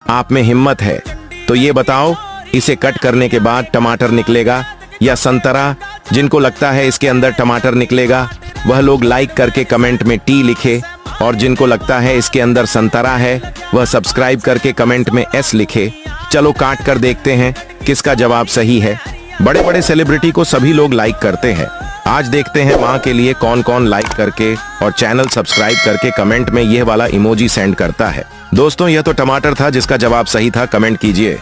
आप में हिम्मत है तो ये बताओ, इसे कट करने के बाद टमाटर निकलेगा या संतरा? जिनको लगता है इसके अंदर टमाटर निकलेगा वह लोग लाइक करके कमेंट में टी लिखे, और जिनको लगता है इसके अंदर संतरा है वह सब्सक्राइब करके कमेंट में एस लिखे। चलो काट कर देखते हैं किसका जवाब सही है। बड़े बड़े सेलिब्रिटी को सभी लोग लाइक करते हैं। आज देखते हैं माँ के लिए कौन कौन लाइक करके और चैनल सब्सक्राइब करके कमेंट में यह वाला इमोजी सेंड करता है। दोस्तों, यह तो टमाटर था जिसका जवाब सही था। कमेंट कीजिए।